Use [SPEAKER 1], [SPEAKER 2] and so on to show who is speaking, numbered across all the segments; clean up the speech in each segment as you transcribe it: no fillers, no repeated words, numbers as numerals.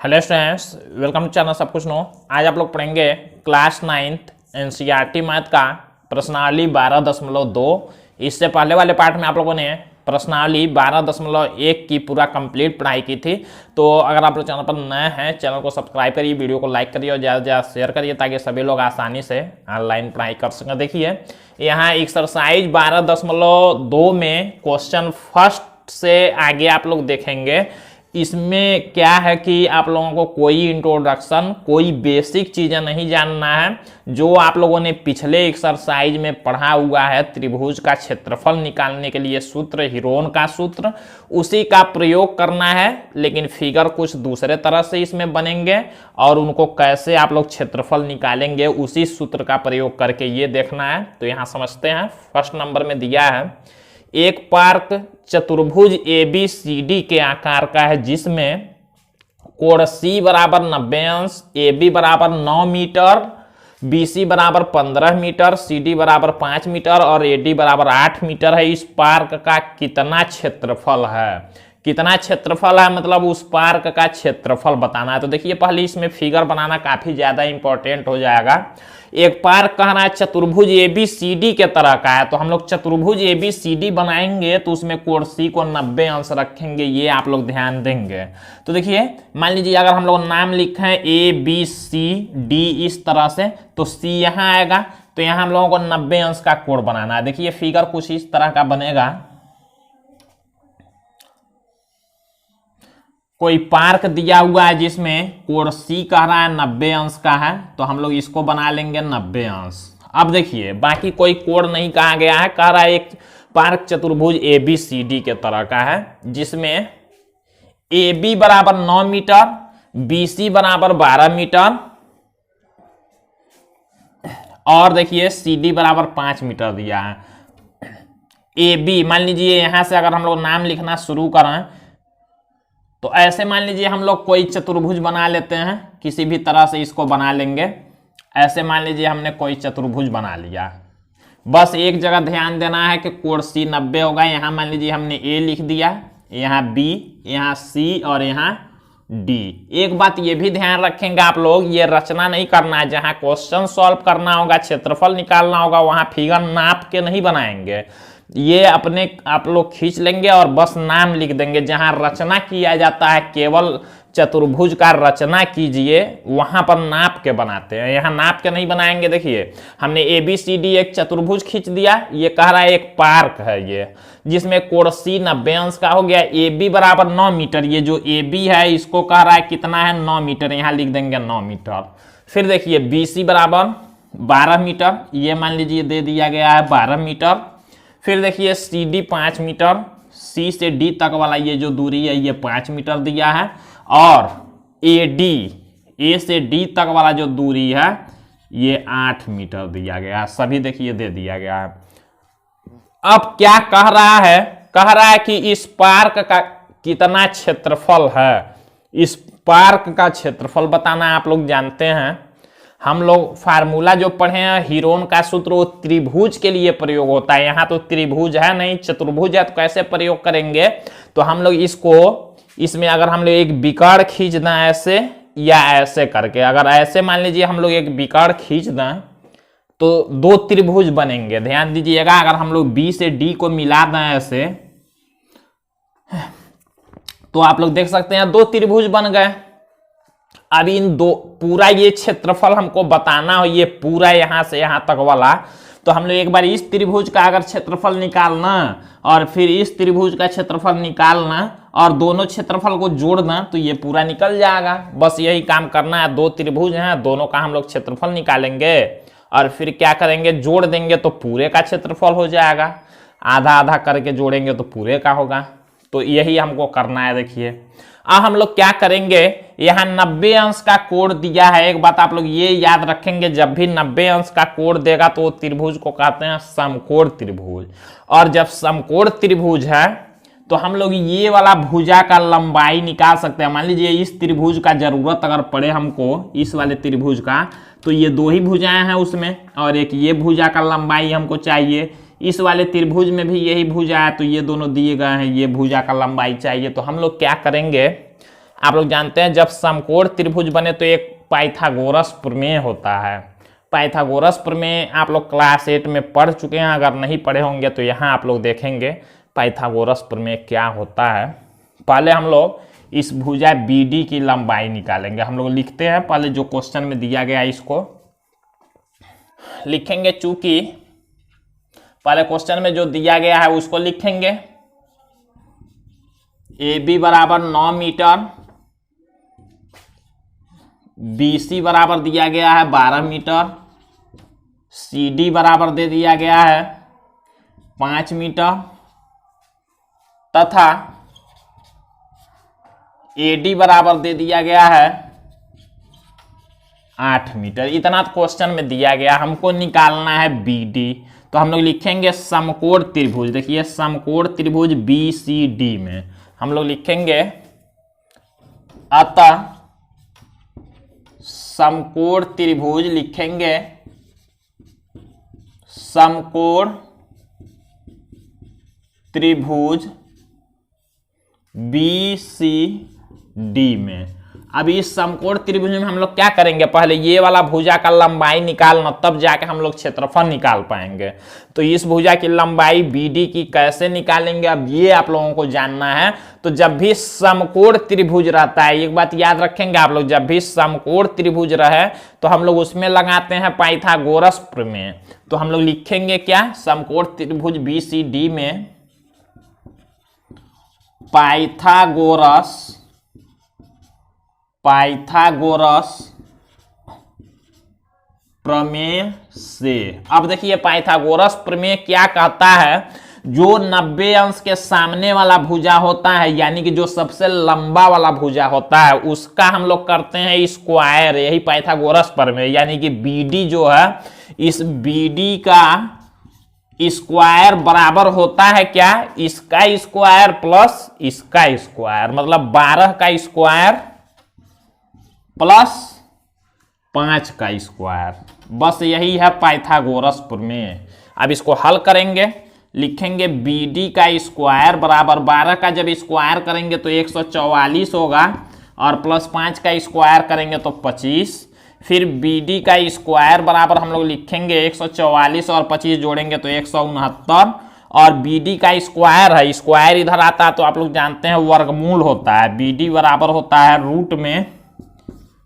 [SPEAKER 1] Hello students, welcome to channel सब कुछ no. आज आप लोग पढ़ेंगे क्लास 9th एनसीईआरटी मैथ का प्रश्नावली 12.2। इससे पहले वाले पार्ट में आप लोगों ने प्रश्नावली 12.1 की पूरा कंप्लीट पढ़ाई की थी। तो अगर आप लोग चैनल पर नए हैं, चैनल को सब्सक्राइब करिए, वीडियो को लाइक करिए और ज़्यादा से ज़्यादा शेयर करिए ताकि सभी लोग आसानी से ऑनलाइन पढ़ाई कर सकें। देखिए यहाँ एक्सरसाइज 12.2 में क्वेश्चन फर्स्ट से आगे आप लोग देखेंगे। इसमें क्या है कि आप लोगों को कोई इंट्रोडक्शन, कोई बेसिक चीजें नहीं जानना है। जो आप लोगों ने पिछले एक्सरसाइज में पढ़ा हुआ है, त्रिभुज का क्षेत्रफल निकालने के लिए सूत्र, हीरोन का सूत्र, उसी का प्रयोग करना है। लेकिन फिगर कुछ दूसरे तरह से इसमें बनेंगे और उनको कैसे आप लोग क्षेत्रफल निकालेंगे उसी सूत्र का प्रयोग करके ये देखना है। तो यहाँ समझते हैं। फर्स्ट नंबर में दिया है एक पार्क चतुर्भुज ABCD के आकार का है जिसमें कोण C बराबर 90 अंश, AB बराबर 9 मीटर, BC बराबर 15 मीटर, CD बराबर 5 मीटर और AD बराबर 8 मीटर है। इस पार्क का कितना क्षेत्रफल है? कितना क्षेत्रफल है मतलब उस पार्क का क्षेत्रफल बताना है। तो देखिए पहले इसमें फिगर बनाना काफी ज्यादा इंपॉर्टेंट हो जाएगा। एक पार्क कह रहा है चतुर्भुज ABCD के तरह का है, तो हम लोग चतुर्भुज ABCD बनाएंगे तो उसमें कोण C को 90 अंश रखेंगे, ये आप लोग ध्यान देंगे। तो देखिए मान लीजिए अगर हम लोग नाम लिखें ABCD इस तरह से, तो C यहाँ आएगा, तो यहाँ हम लोगों को 90 अंश का कोण बनाना है। देखिए फिगर कुछ इस तरह का बनेगा। कोई पार्क दिया हुआ है जिसमें कोण C कह रहा है 90 अंश का है, तो हम लोग इसको बना लेंगे 90 अंश। अब देखिए बाकी कोई कोण नहीं कहा गया है, कह रहा है एक पार्क चतुर्भुज ABCD के तरह का है जिसमें AB बराबर 9 मीटर, BC बराबर 12 मीटर और देखिए CD बराबर 5 मीटर दिया है। AB मान लीजिए यहां से अगर हम लोग नाम लिखना शुरू करें तो ऐसे मान लीजिए हम लोग कोई चतुर्भुज बना लेते हैं, किसी भी तरह से इसको बना लेंगे। ऐसे मान लीजिए हमने कोई चतुर्भुज बना लिया। बस एक जगह ध्यान देना है कि कोण C 90 होगा। यहाँ मान लीजिए हमने A लिख दिया, यहाँ B, यहाँ C और यहाँ D। एक बात ये भी ध्यान रखेंगे आप लोग, ये रचना नहीं करना है। जहाँ क्वेश्चन सॉल्व करना होगा, क्षेत्रफल निकालना होगा, वहाँ फिगर नाप के नहीं बनाएंगे। ये अपने आप लोग खींच लेंगे और बस नाम लिख देंगे। जहां रचना किया जाता है, केवल चतुर्भुज का रचना कीजिए, वहां पर नाप के बनाते हैं। यहाँ नाप के नहीं बनाएंगे। देखिए हमने ABCD एक चतुर्भुज खींच दिया। ये कह रहा है एक पार्क है ये जिसमें कोण C 90 अंश का हो गया। AB बराबर 9 मीटर, ये जो AB है इसको कह रहा है कितना है 9 मीटर, यहाँ लिख देंगे 9 मीटर। फिर देखिए BC बराबर 12 मीटर, ये मान लीजिए दे दिया गया है 12 मीटर। फिर देखिए CD 5 मीटर, C से D तक वाला ये जो दूरी है ये 5 मीटर दिया है और AD, A से D तक वाला जो दूरी है ये 8 मीटर दिया गया है। सभी देखिए दे दिया गया है। अब क्या कह रहा है? कह रहा है कि इस पार्क का कितना क्षेत्रफल है। इस पार्क का क्षेत्रफल बताना आप लोग जानते हैं। हम लोग फार्मूला जो पढ़े हैं, हीरोन का सूत्र, वो त्रिभुज के लिए प्रयोग होता है। यहाँ तो त्रिभुज है नहीं, चतुर्भुज है, तो कैसे प्रयोग करेंगे? तो हम लोग इसमें अगर हम लोग एक विकर्ण खींच दें ऐसे या ऐसे करके, अगर ऐसे मान लीजिए हम लोग एक विकर्ण खींच दें तो दो त्रिभुज बनेंगे। ध्यान दीजिएगा, अगर हम लोग B से D को मिला दें ऐसे तो आप लोग देख सकते हैं दो त्रिभुज बन गए। अब इन दो पूरा ये क्षेत्रफल हमको बताना हो, ये पूरा यहां से यहां तक वाला, तो हम लोग एक बार इस त्रिभुज का अगर क्षेत्रफल निकालना और फिर इस त्रिभुज का क्षेत्रफल निकालना और दोनों क्षेत्रफल को जोड़ना तो ये पूरा निकल जाएगा। बस यही काम करना है। दो त्रिभुज हैं, दोनों का हम लोग क्षेत्रफल निकालेंगे और फिर क्या करेंगे, जोड़ देंगे तो पूरे का क्षेत्रफल हो जाएगा। आधा आधा करके जोड़ेंगे तो पूरे का होगा। तो यही हमको करना है। देखिए अब हम लोग क्या करेंगे, यहाँ 90 अंश का कोण दिया है। एक बात आप लोग ये याद रखेंगे, जब भी 90 अंश का कोण देगा तो त्रिभुज को कहते हैं समकोण त्रिभुज। और जब समकोण त्रिभुज है तो हम लोग ये वाला भुजा का लंबाई निकाल सकते हैं। मान लीजिए इस त्रिभुज का जरूरत अगर पड़े हमको, इस वाले त्रिभुज का, तो ये दो ही भुजाएं हैं उसमें और एक ये भुजा का लंबाई हमको चाहिए। इस वाले त्रिभुज में भी यही भुजा है, तो ये दोनों दिए गए हैं, ये भुजा का लंबाई चाहिए। तो हम लोग क्या करेंगे, आप लोग जानते हैं जब समकोण त्रिभुज बने तो एक पाइथागोरस प्रमेय होता है। पाइथागोरस प्रमेय आप लोग क्लास 8 में पढ़ चुके हैं, अगर नहीं पढ़े होंगे तो यहाँ आप लोग देखेंगे पाइथागोरस प्रमेय क्या होता है। पहले हम लोग इस भुजा BD की लंबाई निकालेंगे। हम लोग लिखते हैं, पहले जो क्वेश्चन में दिया गया इसको लिखेंगे। चूंकि पहले क्वेश्चन में जो दिया गया है उसको लिखेंगे। AB बराबर 9 मीटर, BC बराबर दिया गया है 12 मीटर, CD बराबर दे दिया गया है 5 मीटर तथा AD बराबर दे दिया गया है 8 मीटर। इतना क्वेश्चन में दिया गया, हमको निकालना है BD। तो हम लोग लिखेंगे समकोण त्रिभुज। देखिए समकोण त्रिभुज BCD में हम लोग लिखेंगे अतः समकोण त्रिभुज, लिखेंगे समकोण त्रिभुज BCD में। अब इस समकोण त्रिभुज में हम लोग क्या करेंगे, पहले ये वाला भुजा का लंबाई निकालना, तब जाके हम लोग क्षेत्रफल निकाल पाएंगे। तो इस भुजा की लंबाई BD की कैसे निकालेंगे, अब ये आप लोगों को जानना है। तो जब भी समकोण त्रिभुज रहता है, एक बात याद रखेंगे आप लोग, जब भी समकोण त्रिभुज रहे तो हम लोग उसमें लगाते हैं पाइथागोरस प्रमेय। तो हम लोग लिखेंगे क्या, समकोण त्रिभुज BCD में पाइथागोरस प्रमेय से। अब देखिए पाइथागोरस प्रमेय क्या कहता है, जो 90 अंश के सामने वाला भुजा होता है, यानी कि जो सबसे लंबा वाला भुजा होता है, उसका हम लोग करते हैं स्क्वायर। यही पाइथागोरस प्रमेय, यानी कि BD जो है, इस BD का स्क्वायर बराबर होता है क्या, इसका स्क्वायर प्लस इसका स्क्वायर, मतलब 12 का स्क्वायर प्लस 5 का स्क्वायर। बस यही है पाइथागोरस प्रमेय। अब इसको हल करेंगे, लिखेंगे BD का स्क्वायर बराबर 12 का जब स्क्वायर करेंगे तो 144 होगा, और प्लस 5 का स्क्वायर करेंगे तो 25। फिर BD का स्क्वायर बराबर हम लोग लिखेंगे 144 और 25 जोड़ेंगे तो 169, और BD का स्क्वायर है, स्क्वायर इधर आता है तो आप लोग जानते हैं वर्गमूल होता है। BD बराबर होता है रूट में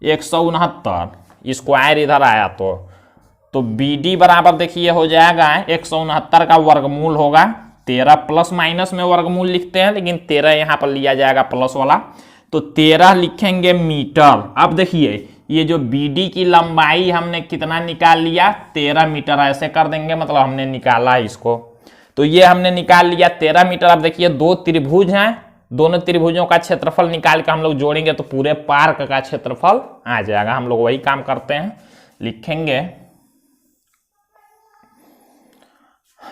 [SPEAKER 1] 169, स्क्वायर इधर आया तो BD बराबर देखिए हो जाएगा 169 का वर्गमूल होगा 13, प्लस माइनस में वर्गमूल लिखते हैं लेकिन 13 यहाँ पर लिया जाएगा प्लस वाला, तो 13 लिखेंगे मीटर। अब देखिए ये जो BD की लंबाई हमने कितना निकाल लिया, 13 मीटर, ऐसे कर देंगे, मतलब हमने निकाला इसको। तो ये हमने निकाल लिया 13 मीटर। अब देखिए दो त्रिभुज हैं, दोनों त्रिभुजों का क्षेत्रफल निकाल के हम लोग जोड़ेंगे तो पूरे पार्क का क्षेत्रफल आ जाएगा। हम लोग वही काम करते हैं, लिखेंगे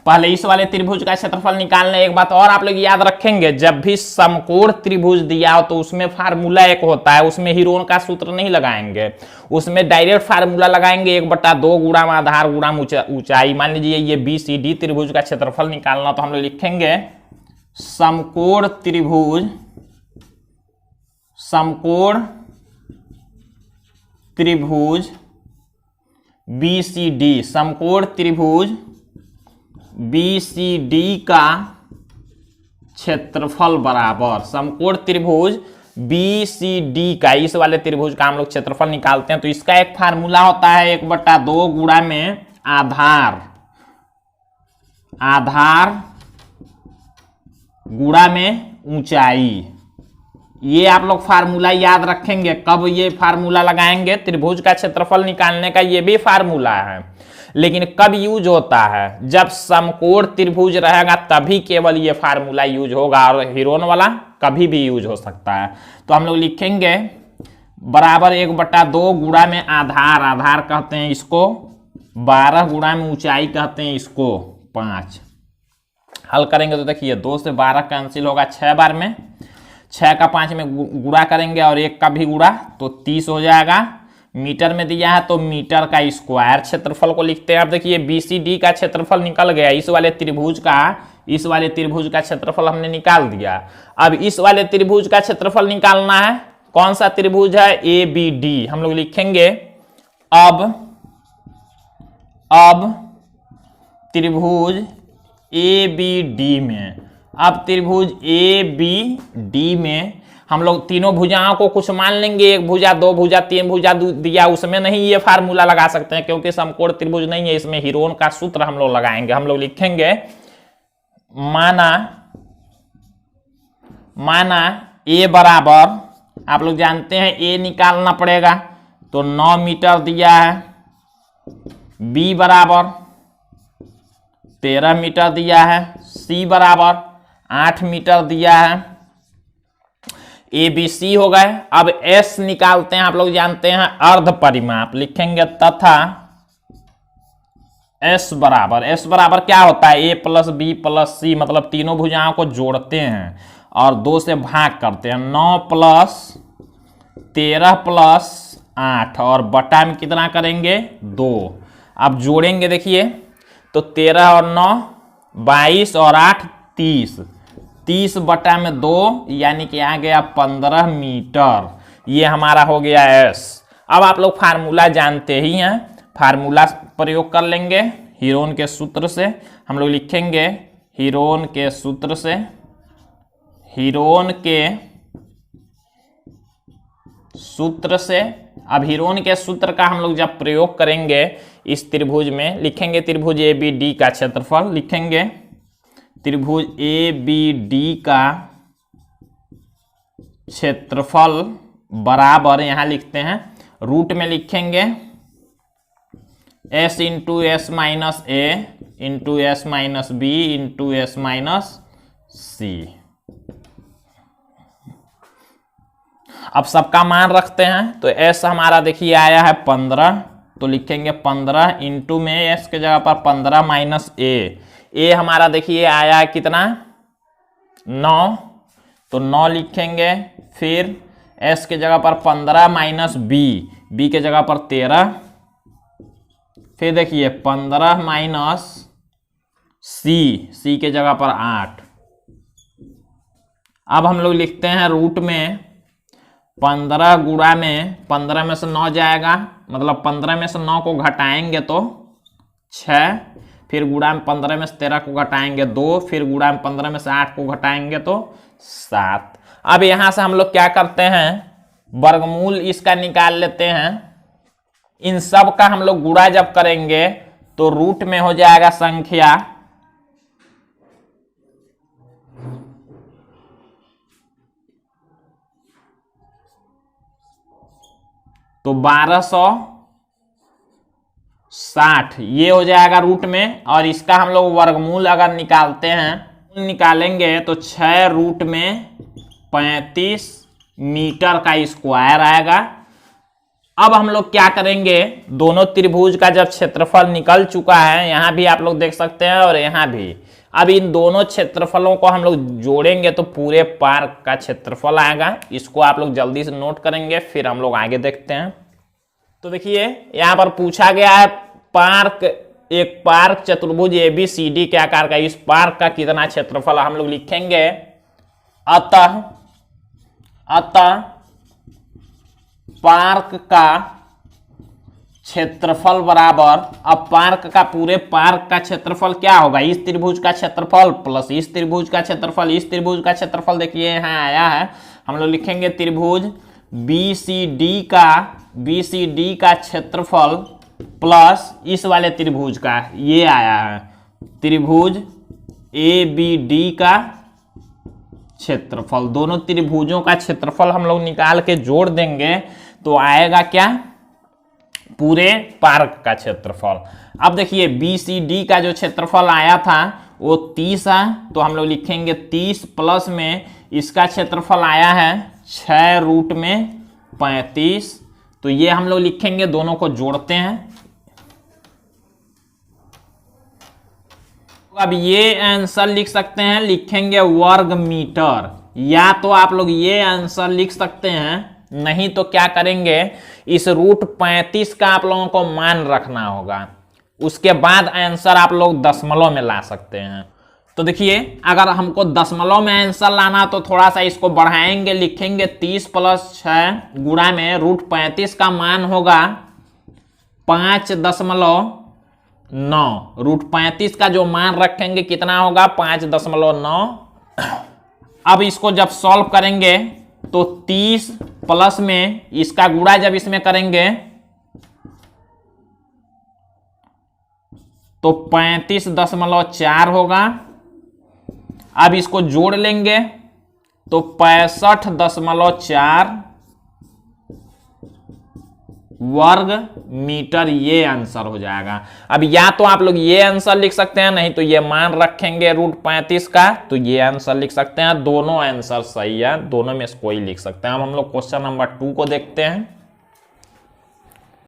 [SPEAKER 1] पहले इस वाले त्रिभुज का क्षेत्रफल निकालने। एक बात और आप लोग याद रखेंगे, जब भी समकोण त्रिभुज दिया हो तो उसमें फार्मूला एक होता है, उसमें हीरोन का सूत्र नहीं लगाएंगे, उसमें डायरेक्ट फार्मूला लगाएंगे 1/2 गुणा आधार गुणा ऊंचाई। मान लीजिए ये BCD त्रिभुज का क्षेत्रफल निकालना, तो हम लोग लिखेंगे समकोण त्रिभुज BCD, समकोण त्रिभुज BCD का क्षेत्रफल बराबर समकोण त्रिभुज BCD का, इस वाले त्रिभुज का हम लोग क्षेत्रफल निकालते हैं। तो इसका एक फार्मूला होता है 1/2 गुणा में आधार गुणा में ऊंचाई। ये आप लोग फार्मूला याद रखेंगे। कब ये फार्मूला लगाएंगे, त्रिभुज का क्षेत्रफल निकालने का ये भी फार्मूला है, लेकिन कब यूज होता है, जब समकोण त्रिभुज रहेगा तभी केवल ये फार्मूला यूज होगा, और हीरोन वाला कभी भी यूज हो सकता है। तो हम लोग लिखेंगे बराबर 1/2 गुणा में आधार कहते हैं इसको 12, गुणा में ऊंचाई कहते हैं इसको 5। हल करेंगे तो देखिए 2 से 12 कैंसिल होगा 6 बार में, 6 का 5 में गुणा करेंगे और 1 का भी गुणा तो 30 हो जाएगा। मीटर में दिया है तो मीटर का स्क्वायर क्षेत्रफल को लिखते हैं। अब देखिए BCD का क्षेत्रफल निकल गया, इस वाले त्रिभुज का क्षेत्रफल हमने निकाल दिया। अब इस वाले त्रिभुज का क्षेत्रफल निकालना है, कौन सा त्रिभुज है? ABD हम लोग लिखेंगे। अब त्रिभुज ABD में, अब त्रिभुज ABD में हम लोग तीनों भुजाओं को कुछ मान लेंगे, एक भुजा, दो भुजा, तीन भुजा दिया, उसमें नहीं ये फार्मूला लगा सकते हैं क्योंकि समकोण त्रिभुज नहीं है, इसमें हीरोन का सूत्र हम लोग लगाएंगे। हम लोग लिखेंगे माना A बराबर, आप लोग जानते हैं A निकालना पड़ेगा, तो 9 मीटर दिया है। B बराबर 13 मीटर दिया है। C बराबर 8 मीटर दिया है। ABC हो गए। अब S निकालते हैं, आप लोग जानते हैं अर्ध परिमाप, लिखेंगे तथा S बराबर क्या होता है? A plus B plus C, मतलब तीनों भुजाओं को जोड़ते हैं और 2 से भाग करते हैं। 9 प्लस 13 प्लस 8 और बटा में कितना करेंगे? 2। अब जोड़ेंगे, देखिए तो 13 और 9 22 और 8 30, 30 बटा में 2 यानी कि आ गया 15 मीटर। ये हमारा हो गया S। अब आप लोग फार्मूला जानते ही हैं, फार्मूला प्रयोग कर लेंगे हीरोन के सूत्र से। हम लोग लिखेंगे हीरोन के सूत्र से, अब हीरोन के सूत्र का हम लोग जब प्रयोग करेंगे इस त्रिभुज में, लिखेंगे त्रिभुज ABD का क्षेत्रफल, लिखेंगे त्रिभुज ABD का क्षेत्रफल बराबर, यहां लिखते हैं रूट में लिखेंगे S into S minus A into S minus B into S minus C। अब सबका मान रखते हैं, तो S हमारा देखिए आया है 15, तो लिखेंगे 15 इंटू में S के जगह पर 15 माइनस A हमारा देखिए आया है कितना? 9, तो 9 लिखेंगे। फिर S के जगह पर 15 माइनस B के जगह पर 13, फिर देखिए 15 माइनस C के जगह पर 8। अब हम लोग लिखते हैं रूट में 15 गुणा में 15 में से 9 जाएगा, मतलब 15 में से 9 को घटाएंगे तो 6, फिर गुणा में 15 में से 13 को घटाएंगे 2, फिर गुणा में 15 में से 8 को घटाएंगे तो 7। अब यहां से हम लोग क्या करते हैं? वर्गमूल इसका निकाल लेते हैं। इन सब का हम लोग गुणा जब करेंगे तो रूट में हो जाएगा संख्या, तो 1260 ये हो जाएगा रूट में। और इसका हम लोग वर्गमूल अगर निकालते हैं, निकालेंगे तो 6 रूट में 35 मीटर का स्क्वायर आएगा। अब हम लोग क्या करेंगे? दोनों त्रिभुज का जब क्षेत्रफल निकल चुका है, यहां भी आप लोग देख सकते हैं और यहां भी, अब इन दोनों क्षेत्रफलों को हम लोग जोड़ेंगे तो पूरे पार्क का क्षेत्रफल आएगा। इसको आप लोग जल्दी से नोट करेंगे, फिर हम लोग आगे देखते हैं। तो देखिए यहां पर पूछा गया है एक पार्क चतुर्भुज ABCD के आकार का, इस पार्क का कितना क्षेत्रफल? हम लोग लिखेंगे अतः पार्क का क्षेत्रफल बराबर, अब पार्क का पूरे पार्क का क्षेत्रफल क्या होगा? इस त्रिभुज का क्षेत्रफल प्लस इस त्रिभुज का क्षेत्रफल, इस त्रिभुज का क्षेत्रफल देखिए यहां आया है, हम लोग लिखेंगे त्रिभुज BCD का क्षेत्रफल प्लस इस वाले त्रिभुज का, ये आया है त्रिभुज ABD का क्षेत्रफल। दोनों त्रिभुजों का क्षेत्रफल हम लोग निकाल के जोड़ देंगे तो आएगा क्या? पूरे पार्क का क्षेत्रफल। अब देखिए BCD का जो क्षेत्रफल आया था वो 30 है, तो हम लोग लिखेंगे 30 प्लस में इसका क्षेत्रफल आया है 6 रूट में 35, तो ये हम लोग लिखेंगे, दोनों को जोड़ते हैं। अब ये आंसर लिख सकते हैं, लिखेंगे वर्ग मीटर, या तो आप लोग ये आंसर लिख सकते हैं, नहीं तो क्या करेंगे? इस रूट 35 का आप लोगों को मान रखना होगा, उसके बाद आंसर आप लोग दशमलव में ला सकते हैं। तो देखिए अगर हमको दशमलव में आंसर लाना तो थोड़ा सा इसको बढ़ाएंगे, लिखेंगे 30 + 6 गुणा में √35 का मान होगा 5.9। √35 का जो मान रखेंगे कितना होगा 5.9। अब इसको जब सॉल्व करेंगे तो 30 प्लस में इसका गुणा जब इसमें करेंगे तो 35.4 होगा। अब इसको जोड़ लेंगे तो 65.4 वर्ग मीटर, ये आंसर हो जाएगा। अब या तो आप लोग ये आंसर लिख सकते हैं, नहीं तो ये मान रखेंगे √35 का तो ये आंसर लिख सकते हैं। दोनों आंसर सही है, दोनों में से कोई लिख सकते हैं। अब हम लोग क्वेश्चन नंबर 2 को देखते हैं।